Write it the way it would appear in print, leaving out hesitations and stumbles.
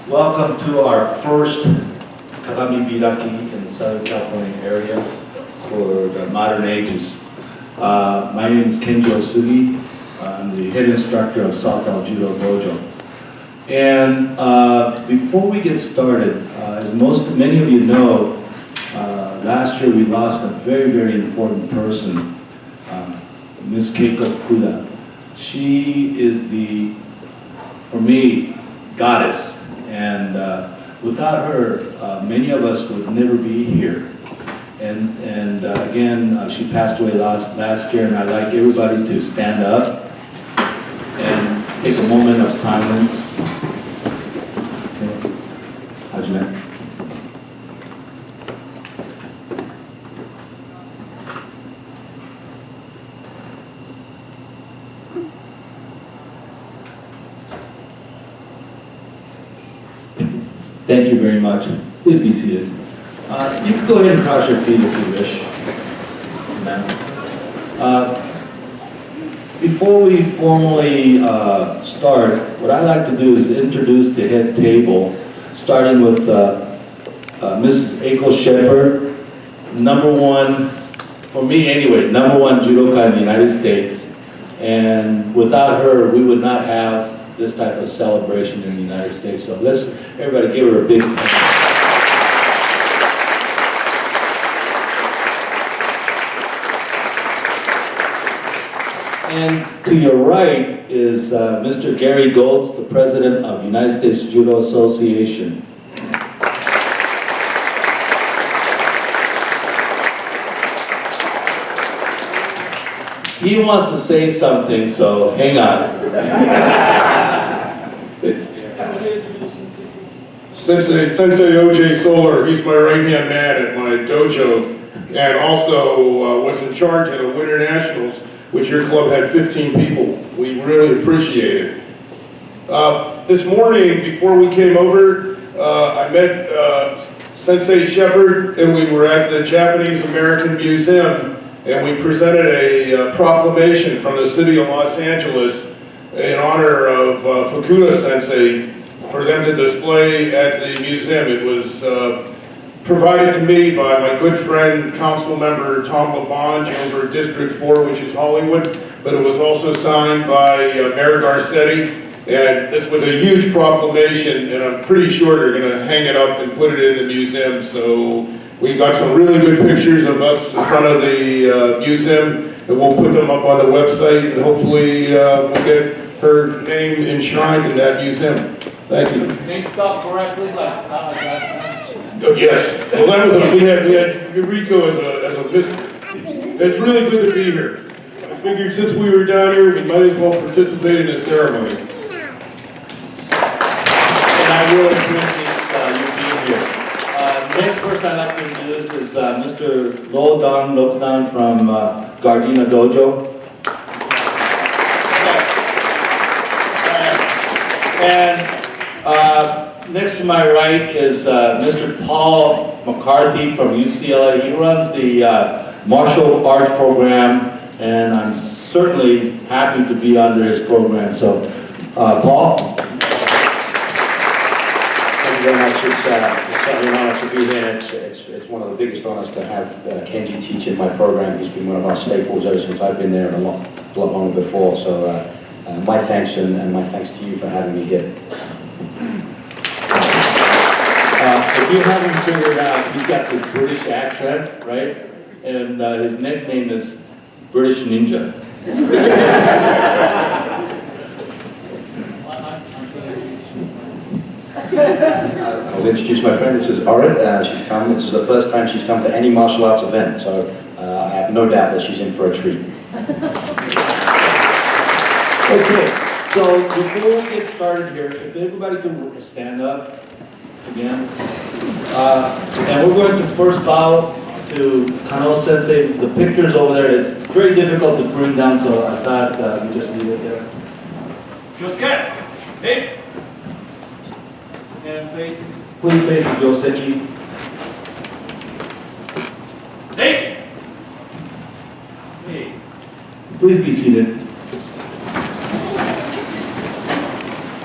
Welcome to our first Kagami Biraki in the Southern California area for the modern ages. My name is Kenjo Sugi. I'm the head instructor of Southall Judo Dojo. And before we get started, as many of you know, last year we lost a very, very important person, Ms. Keiko Kuda. She is for me, goddess. And without her, many of us would never be here. And again, she passed away last year, and I'd like everybody to stand up and take a moment of silence. Okay. Hajime. Thank you very much. Please be seated. You can go ahead and cross your feet if you wish. Before we formally start, what I'd like to do is introduce the head table, starting with Mrs. Eiko Shepherd, #1, for me anyway, #1 judoka in the United States. And without her, we would not have this type of celebration in the United States. So let's, everybody give her a big And to your right is Mr. Gary Goltz, the president of United States Judo Association. He wants to say something, so hang on. Sensei O.J. Solar, he's my right-hand man at my dojo, and also was in charge of the Winter Nationals, which your club had 15 people. We really appreciate it. This morning, before we came over, I met Sensei Shepherd, and we were at the Japanese American Museum, and we presented a proclamation from the city of Los Angeles in honor of Fukuda Sensei for them to display at the museum. It was provided to me by my good friend, council member Tom LaBonge over District 4, which is Hollywood, but it was also signed by Mayor Garcetti, and this was a huge proclamation, and I'm pretty sure they're going to hang it up and put it in the museum. So we got some really good pictures of us in front of the museum, and we'll put them up on the website, and hopefully we'll get her name enshrined in that museum. Thank you. They spelled correctly, like apologize. Oh, yes. Well, that was we had Yuriko as a visitor. It's really good to be here. I figured since we were down here, we might as well participate in the ceremony. And I really appreciate you being here. Next person I'd like to introduce is Mr. Lokdan from Gardena Dojo. And next to my right is Mr. Paul McCarthy from UCLA. He runs the martial arts program, and I'm certainly happy to be under his program. So, Paul? Thank you very much. It's certainly an honor to be here. It's one of the biggest honors to have Kenji teach in my program. He's been one of our staples ever since I've been there and a lot longer before. So my thanks and my thanks to you for having me here. If you haven't figured out, he's got this British accent, right? And his nickname is British Ninja. I'll introduce my friend. This is Orit. She's come. This is the first time she's come to any martial arts event, so I have no doubt that she's in for a treat. Okay, so before we get started here, if everybody can stand up again. And we're going to first bow to Kano Sensei. The picture's over there. It's very difficult to bring down, so I thought we just leave it there. Josuke, hey. And face. Please face the Joseki. Hey. Hey. Please be seated.